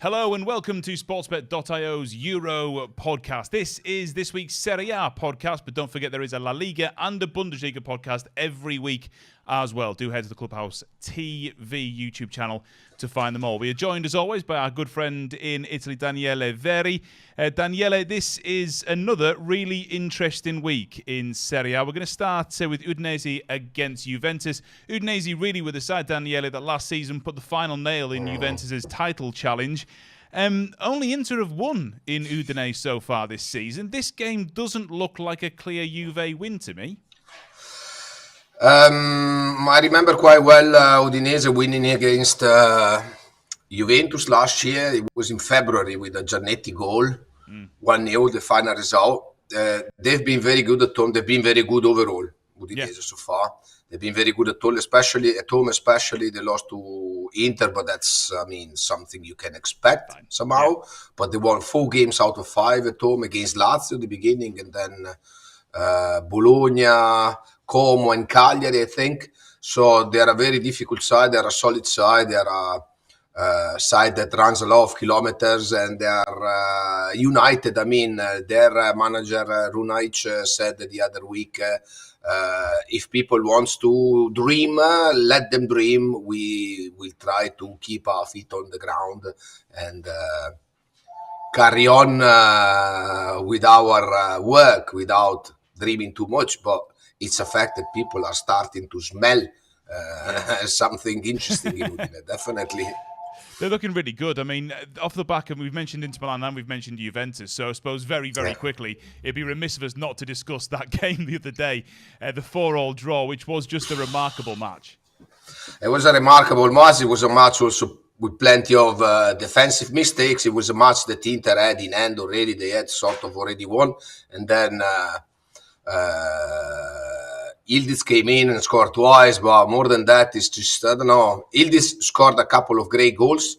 Hello and welcome to Sportsbet.io's Euro podcast. This is this week's Serie A podcast, but don't forget there is a La Liga and a Bundesliga podcast every week as well. Do head to the Clubhouse TV YouTube channel to find them all. We are joined as always by our good friend in Italy, Daniele Verri. Daniele, this is another really interesting week in Serie A. We're going to start with Udinese against Juventus. Udinese really were the side, Daniele, that last season put the final nail in Juventus' title challenge. Only Inter have won in Udinese so far this season. This game doesn't look like a clear Juve win to me. I remember quite well Udinese winning against Juventus last year. It was in February with a Giannetti goal, 1-0, the final result. They've been very good at home. They've been very good overall, Udinese so far. They've been very good at home, especially they lost to Inter, but that's, something you can expect somehow. Yeah. But they won 4 games out of 5 at home against Lazio at the beginning, and then Bologna, Como and Cagliari, I think. So they are a very difficult side. They are a solid side. They are a side that runs a lot of kilometers, and they are united. Their manager Runaic said the other week, if people want to dream, let them dream. We will try to keep our feet on the ground and carry on with our work without dreaming too much. But it's a fact that people are starting to smell something interesting in Udine, definitely. They're looking really good. I mean, off the back of, we've mentioned Inter Milan and we've mentioned Juventus, so I suppose very, very quickly, it'd be remiss of us not to discuss that game the other day, the 4-4 draw, which was just a remarkable match. It was a remarkable match. It was a match also with plenty of defensive mistakes. It was a match that Inter had in hand already. They had sort of already won. And then Yildiz came in and scored twice, but more than that, it's just, I don't know. Yildiz scored a couple of great goals,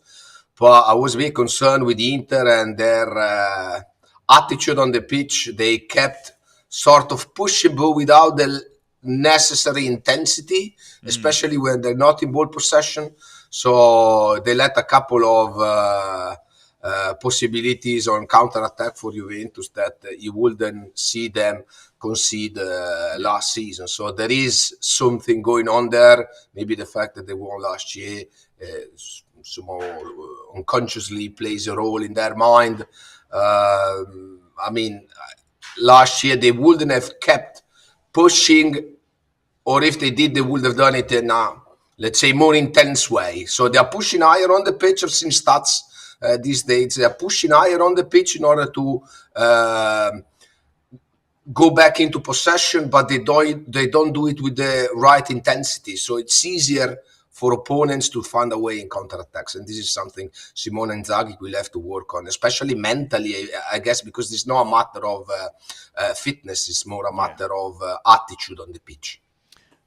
but I was very concerned with Inter and their attitude on the pitch. They kept sort of pushing, but without the necessary intensity, especially when they're not in ball possession. So they let a couple of possibilities on counter-attack for Juventus that you wouldn't see them concede last season. So there is something going on there. Maybe the fact that they won last year somehow unconsciously plays a role in their mind. Last year they wouldn't have kept pushing, or if they did, they would have done it in a, let's say, more intense way. So they are pushing higher on the pitch. I've seen stats these days. They are pushing higher on the pitch in order to go back into possession, but they don't do it with the right intensity. So it's easier for opponents to find a way in counterattacks, and this is something Simone Inzaghi will have to work on, especially mentally, I guess, because it's not a matter of fitness; it's more a matter of attitude on the pitch.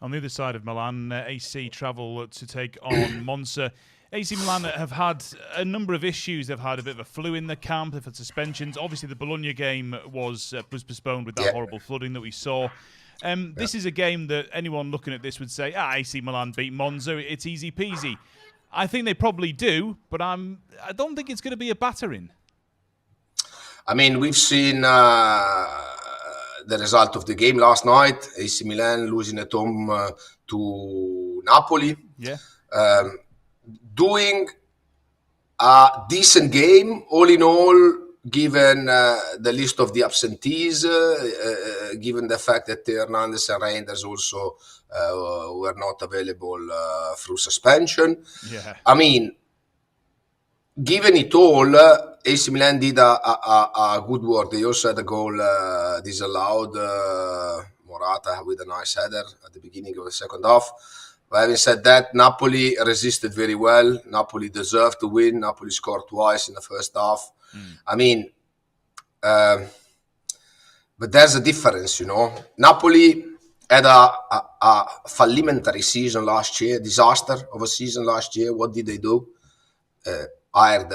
On the other side of Milan, AC travel to take on Monza. AC Milan have had a number of issues. They've had a bit of a flu in the camp. They've had suspensions. Obviously, the Bologna game was postponed with that horrible flooding that we saw. This is a game that anyone looking at this would say, AC Milan beat Monza. It's easy peasy. I think they probably do, but I don't think it's going to be a battering. I mean, we've seen the result of the game last night. AC Milan losing at home to Napoli. Yeah. Doing a decent game, all in all, given the list of the absentees, given the fact that Hernandez and Reinders also were not available through suspension. Yeah. I mean, given it all, AC Milan did a good work. They also had a goal disallowed, Morata with a nice header at the beginning of the second half. But having said that, Napoli resisted very well. Napoli deserved to win. Napoli scored twice in the first half. I mean, but there's a difference, you know. Napoli had a fallimentary season last year, disaster of a season last year. What did they do? Hired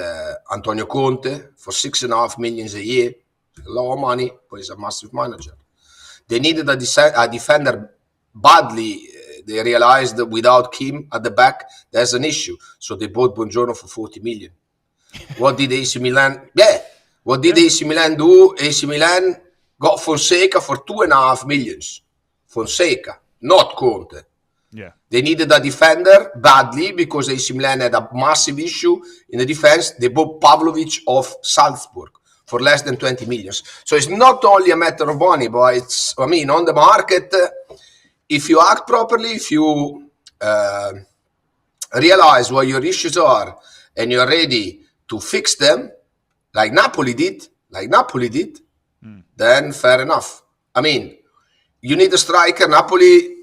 Antonio Conte for $6.5 million a year. A lot of money, but he's a massive manager. They needed a defender badly. They realized that without Kim at the back, there's an issue. So they bought Buongiorno for $40 million. What did AC Milan? Yeah. What did AC Milan do? AC Milan got Fonseca for 2.5 million. Fonseca, not Conte. Yeah. They needed a defender badly because AC Milan had a massive issue in the defense. They bought Pavlovic of Salzburg for less than 20 million. So it's not only a matter of money, but it's, I mean, on the market, if you act properly, if you realize what your issues are and you're ready to fix them, like Napoli did, then fair enough. I mean, you need a striker. Napoli,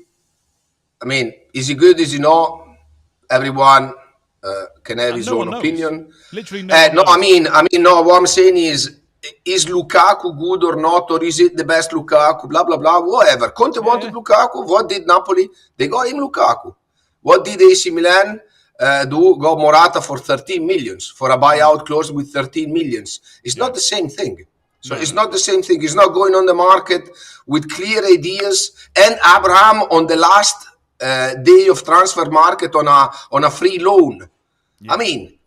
I mean, is he good? Is he not? Everyone can have his own opinion. Literally no one knows. I mean, no. What I'm saying is Lukaku good or not, or is it the best Lukaku? Blah blah blah. Whatever. Conte wanted Lukaku. What did Napoli? They got him Lukaku. What did AC Milan do? Got Morata for 13 million for a buyout clause with 13 million. It's not the same thing. So it's not the same thing. It's not going on the market with clear ideas. And Abraham on the last day of transfer market on a free loan. Yeah. I mean,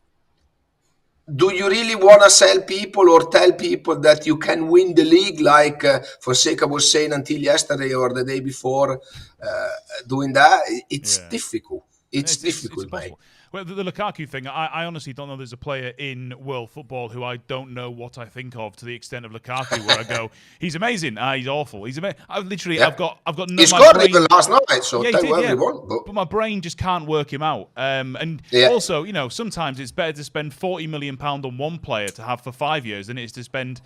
do you really want to sell people or tell people that you can win the league like Fonseca was saying until yesterday or the day before doing that? It's difficult. It's difficult, mate. Well, the Lukaku thing, I honestly don't know there's a player in world football who I don't know what I think of to the extent of Lukaku, where I go, he's amazing, he's awful, he's amazing. I've got no. He scored even last night, so tell whatever you want. But my brain just can't work him out. And also, you know, sometimes it's better to spend £40 million on one player to have for 5 years than it is to spend,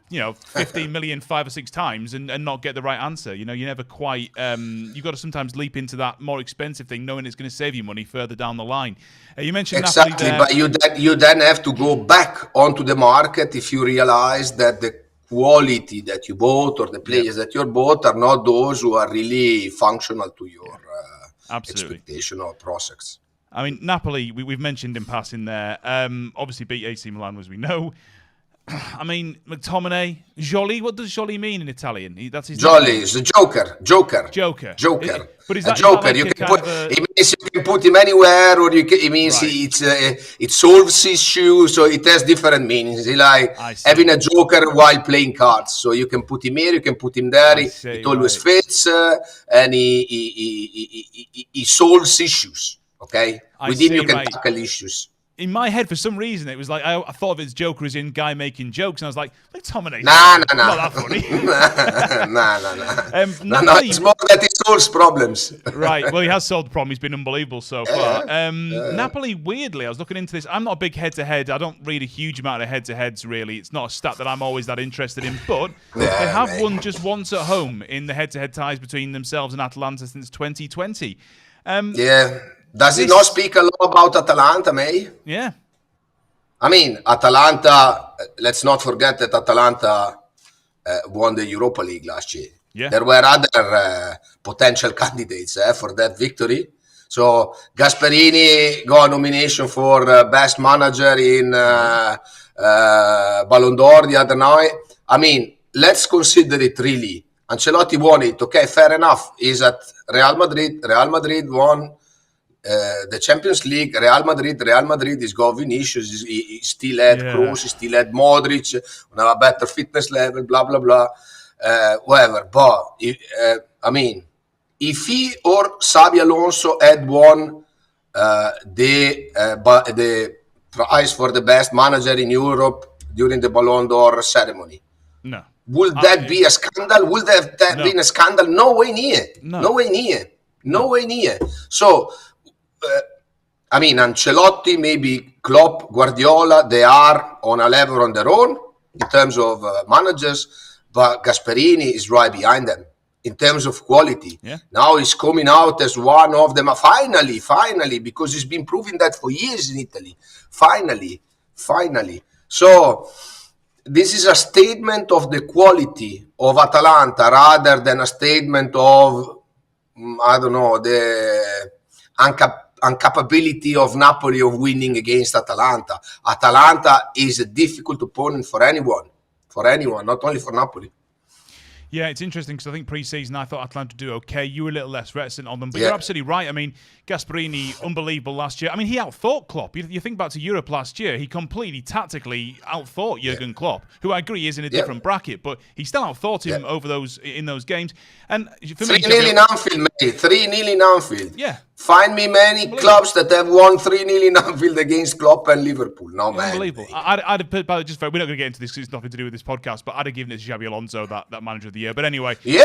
you know, 15 million 5 or 6 times and not get the right answer. You know, you never quite. You've got to sometimes leap into that more expensive thing, knowing it's going to save you money further down the line. You mentioned exactly, Napoli there. But you then have to go back onto the market if you realize that the quality that you bought or the players that you bought are not those who are really functional to your expectation or prospects. I mean, Napoli, we've mentioned in passing there. Obviously beat AC Milan, as we know. I mean, McTominay, Jolly. What does Jolly mean in Italian? That's his Jolly is a joker. But is a that joker? Like you can put. It means you can put him anywhere, or it means it solves issues. So it has different meanings. It's like having a joker while playing cards. So you can put him here, you can put him there. It always fits, and he solves issues. Okay, with him you can tackle issues. In my head, for some reason, it was like I thought of it as Joker as in guy making jokes, and I was like, McTominay. Nah. Not that funny. No. It's more that he solves problems. Right. Well, he has solved the problem. He's been unbelievable so far. Napoli, weirdly, I was looking into this. I'm not a big head-to-head. I don't read a huge amount of head-to-heads, really. It's not a stat that I'm always that interested in. But they have won just once at home in the head-to-head ties between themselves and Atalanta since 2020. Does it not speak a lot about Atalanta, May? Yeah. I mean, Atalanta, let's not forget that Atalanta won the Europa League last year. Yeah. There were other potential candidates for that victory. So Gasperini got a nomination for best manager in Ballon d'Or the other night. I mean, let's consider it really. Ancelotti won it. Okay, fair enough. He's at Real Madrid. Real Madrid won the Champions League. Real Madrid is got Vinicius. He still had Kroos. He still had Modric on a better fitness level. Blah blah blah. Whatever. But I mean, if he or Xabi Alonso had won the prize for the best manager in Europe during the Ballon d'Or ceremony, would that be a scandal? Would that have been a scandal? No way near. No way near. So. I mean, Ancelotti, maybe Klopp, Guardiola, they are on a level on their own in terms of managers, but Gasperini is right behind them in terms of quality. Yeah. Now he's coming out as one of them. Finally, because he's been proving that for years in Italy. Finally. So this is a statement of the quality of Atalanta rather than a statement of, I don't know, the incapability of Napoli of winning against Atalanta. Atalanta is a difficult opponent for anyone, not only for Napoli. Yeah, it's interesting because I think pre-season I thought Atalanta would do okay. You were a little less reticent on them, but you're absolutely right. I mean, Gasperini, unbelievable last year. I mean, he outthought Klopp. You think back to Europe last year, he completely tactically outthought Jurgen Klopp, who I agree is in a different bracket, but he still outthought him in those games. And for 3-0 in Anfield, mate. 3-0 in Anfield. Yeah. Find me many clubs that have won 3-0 in Anfield against Klopp and Liverpool. No, man. Unbelievable. I'd have put, we're not going to get into this because it's nothing to do with this podcast, but I'd have given it to Xabi Alonso, that manager of the year. But anyway. Yeah,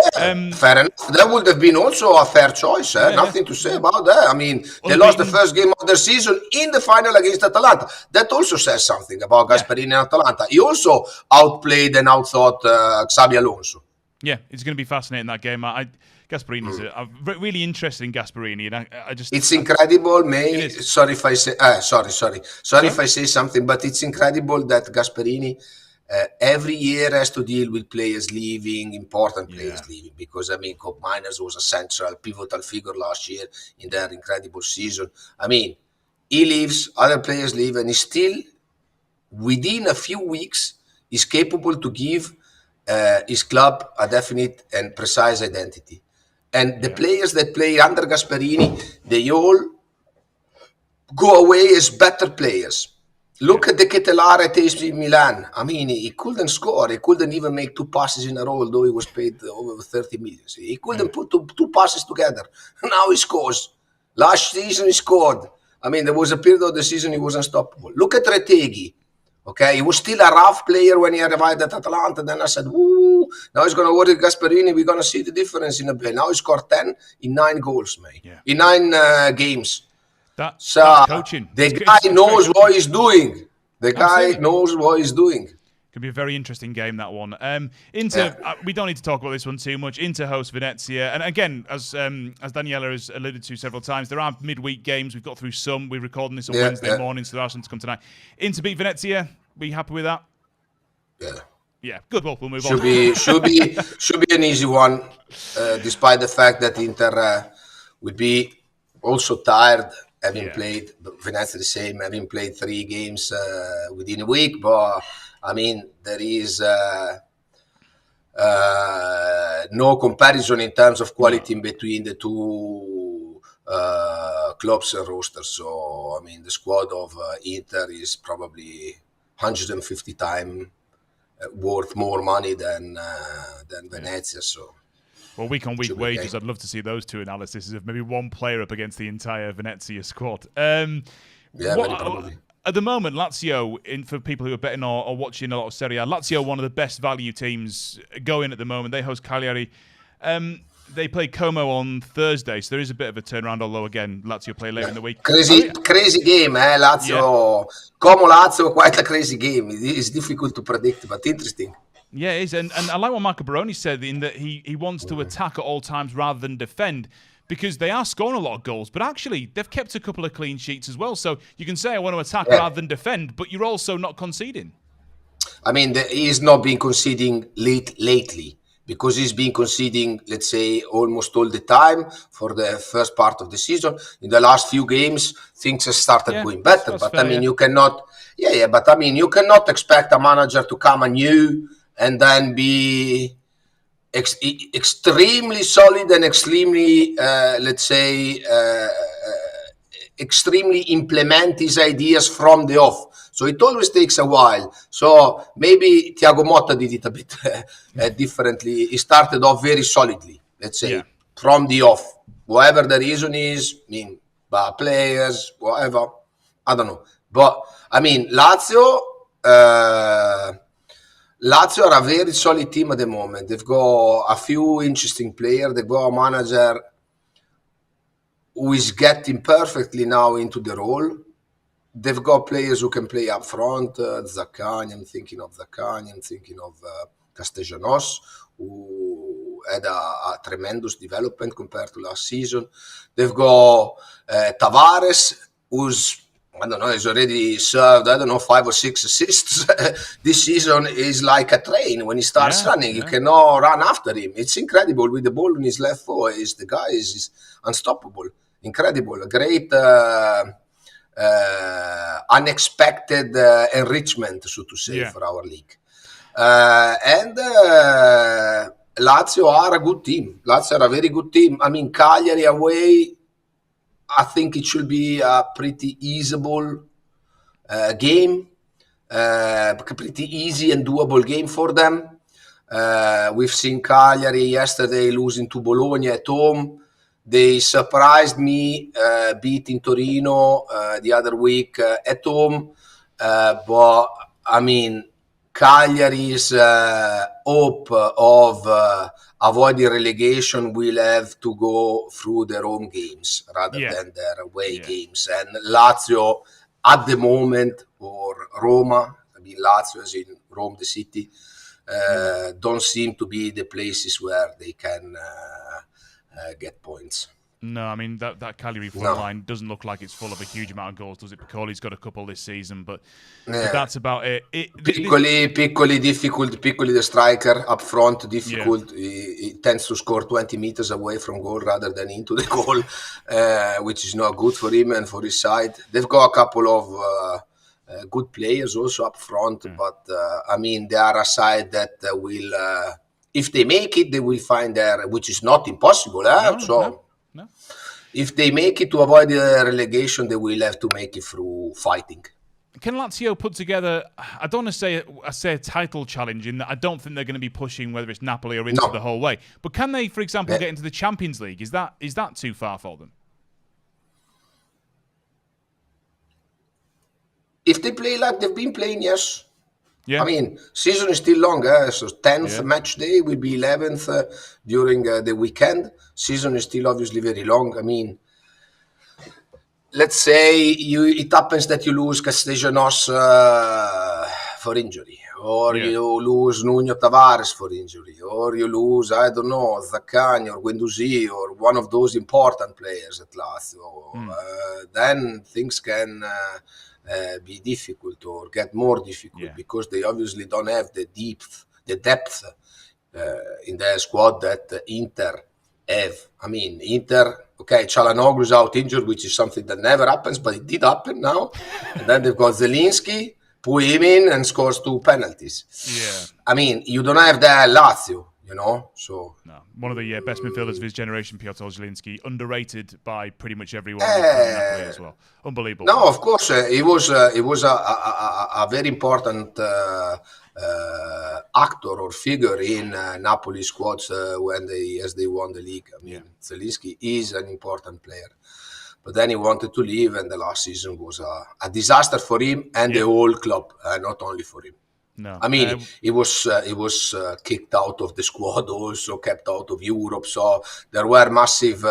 fair enough. That would have been also a fair choice. Nothing to say about that. I mean, they lost the first game of the season in the final against Atalanta. That also says something about Gasperini and Atalanta. He also outplayed and outthought Xabi Alonso. Yeah, it's going to be fascinating, that game. Gasperini's really interested in Gasperini, and I just... It's incredible, mate. Sorry if I say... Sorry if I say something, but it's incredible that Gasperini every year has to deal with players leaving, important players leaving, because, I mean, Koop Meiners was a central, pivotal figure last year in their incredible season. I mean, he leaves, other players leave, and he still, within a few weeks, is capable to give his club a definite and precise identity. And the players that play under Gasperini, they all go away as better players. Look at the Ketelare at AC Milan. I mean, he couldn't score. He couldn't even make 2 passes in a row, although he was paid over 30 million. He couldn't put two passes together. Now he scores. Last season he scored. I mean, there was a period of the season he was unstoppable. Look at Retegui. Okay, he was still a rough player when he arrived at Atalanta. Then I said, "Woo! Now he's going to work with Gasperini. We're going to see the difference in the play." Now he scored 10 in 9 goals, mate. Yeah. In 9 games. That's coaching. The guy knows what he's doing. The guy knows what he's doing. Could be a very interesting game, that one. Inter, we don't need to talk about this one too much. Inter host Venezia, and again, as Daniela has alluded to several times, there are midweek games. We've got through some. We're recording this on Wednesday morning, so there are some to come tonight. Inter beat Venezia. Are you happy with that? Yeah. Yeah, good. Well, we'll move on. Should be an easy one, despite the fact that Inter will be also tired, having played Venezia the same, having played 3 games within a week, but. I mean, there is no comparison in terms of quality in between the two clubs and rosters. So, I mean, the squad of Inter is probably 150 times worth more money than Venezia. So, well, week-on-week wages, I'd love to see those two analyses of maybe one player up against the entire Venezia squad. Very probably. At the moment, Lazio, for people who are betting or watching a lot of Serie A, Lazio, one of the best value teams going at the moment. They host Cagliari. They play Como on Thursday, so there is a bit of a turnaround, although, again, Lazio play later in the week. Crazy game, Lazio. Como Lazio, quite a crazy game. It is difficult to predict, but interesting. Yeah, it is. And I like what Marco Baroni said, in that he wants to attack at all times rather than defend. Because they are scoring a lot of goals, but actually they've kept a couple of clean sheets as well. So you can say I want to attack rather than defend, but you're also not conceding. I mean, he's not been conceding lately because he's been conceding, let's say, almost all the time for the first part of the season. In the last few games, things have started going better. But fair, I mean, you cannot, but I mean, you cannot expect a manager to come anew and then be extremely solid and extremely, extremely implement his ideas from the off. So it always takes a while. So maybe Thiago Motta did it a bit differently. He started off very solidly, let's say, from the off. Whatever the reason is, I mean, bad players, whatever, I don't know. But, I mean, Lazio are a very solid team at the moment. They've got a few interesting players. They've got a manager who is getting perfectly now into the role. They've got players who can play up front. Zaccagni, I'm thinking of Zaccagni. I'm thinking of Castellanos, who had a tremendous development compared to last season. They've got Tavares, who's I don't know, he's already served, 5 or 6 assists. This season is like a train. When he starts running, you cannot run after him. It's incredible. With the ball in his left foot, the guy is unstoppable. Incredible. A great, unexpected enrichment, so to say, for our league. And Lazio are a good team. Lazio are a very good team. I mean, Cagliari away, I think it should be a pretty easyable game, pretty easy and doable game for them. We've seen Cagliari yesterday losing to Bologna at home. They surprised me beating Torino the other week at home. But, I mean, Cagliari's hope of avoiding relegation will have to go through their home games rather than their away games. And Lazio, at the moment, or Roma, I mean Lazio as in Rome, the city, don't seem to be the places where they can get points. No, I mean, that Cagliari front line doesn't look like it's full of a huge amount of goals, does it? Picoli's got a couple this season, but that's about it. Piccoli difficult. Piccoli, the striker, up front, difficult. He tends to score 20 meters away from goal rather than into the goal, which is not good for him and for his side. They've got a couple of good players also up front, but, I mean, they are a side that will, if they make it, they will find their, which is not impossible. No. If they make it to avoid the relegation, they will have to make it through fighting. Can Lazio put together, I don't want to say a title challenge, in that I don't think they're going to be pushing whether it's Napoli or Inter the whole way. But can they, for example, get into the Champions League? Is that too far for them? If they play like they've been playing, yes. Yeah. I mean, season is still long. So 10th match day will be 11th during the weekend. Season is still obviously very long. I mean, let's say it happens that you lose Castellanos for injury, or you lose Nuno Tavares for injury, or you lose, I don't know, Zaccagni or Guendouzi or one of those important players at Lazio. Then things can be difficult or get more difficult because they obviously don't have the depth in their squad that Inter have. I mean, Inter, Çalhanoğlu's out injured, which is something that never happens, but it did happen now. And then they've got Zielinski, put him in and scores 2 penalties. Yeah. I mean, you don't have that Lazio, so... No. One of the best midfielders of his generation, Piotr Zielinski, underrated by pretty much everyone as well. Unbelievable. No, of course, he was a very important actor or figure in Napoli squads as they won the league. I mean, Zielinski is an important player. But then he wanted to leave, and the last season was a disaster for him and the whole club, not only for him. No, I mean, he was kicked out of the squad, also kept out of Europe. So there were massive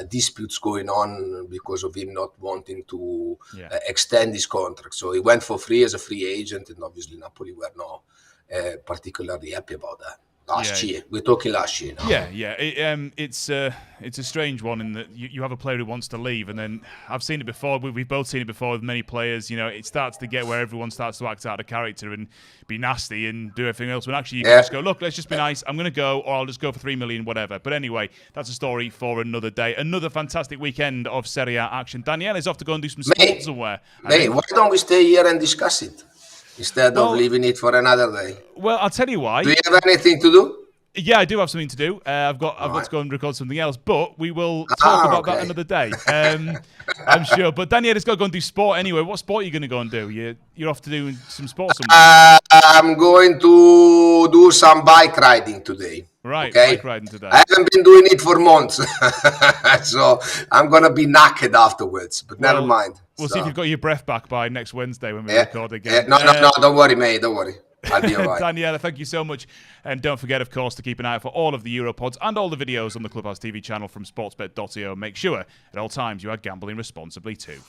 disputes going on because of him not wanting to extend his contract. So he went for free as a free agent, and obviously Napoli were not particularly happy about that. Last year, we're talking last year now. It's a strange one in that you have a player who wants to leave, and then I've seen it before. We've both seen it before with many players. It starts to get where everyone starts to act out of character and be nasty and do everything else. When actually you can just go, look, let's just be nice. I'm going to go, or I'll just go for 3 million, whatever. But anyway, that's a story for another day. Another fantastic weekend of Serie A action. Daniele is off to go and do some sports somewhere. Why don't we stay here and discuss it? Instead of leaving it for another day. Well, I'll tell you why. Do you have anything to do? Yeah, I do have something to do. I've got to go and record something else, but we will talk about that another day. I'm sure. But Daniele's got to go and do sport anyway. What sport are you going to go and do? You're off to do some sport somewhere. I'm going to do some bike riding today. Right, bike riding today. I haven't been doing it for months, so I'm going to be knackered afterwards, but never mind. We'll see if you've got your breath back by next Wednesday when we record again. No, don't worry, mate, don't worry. I'll be all right. Daniele, thank you so much. And don't forget, of course, to keep an eye out for all of the Europods and all the videos on the Clubhouse TV channel from sportsbet.io. Make sure at all times you are gambling responsibly too.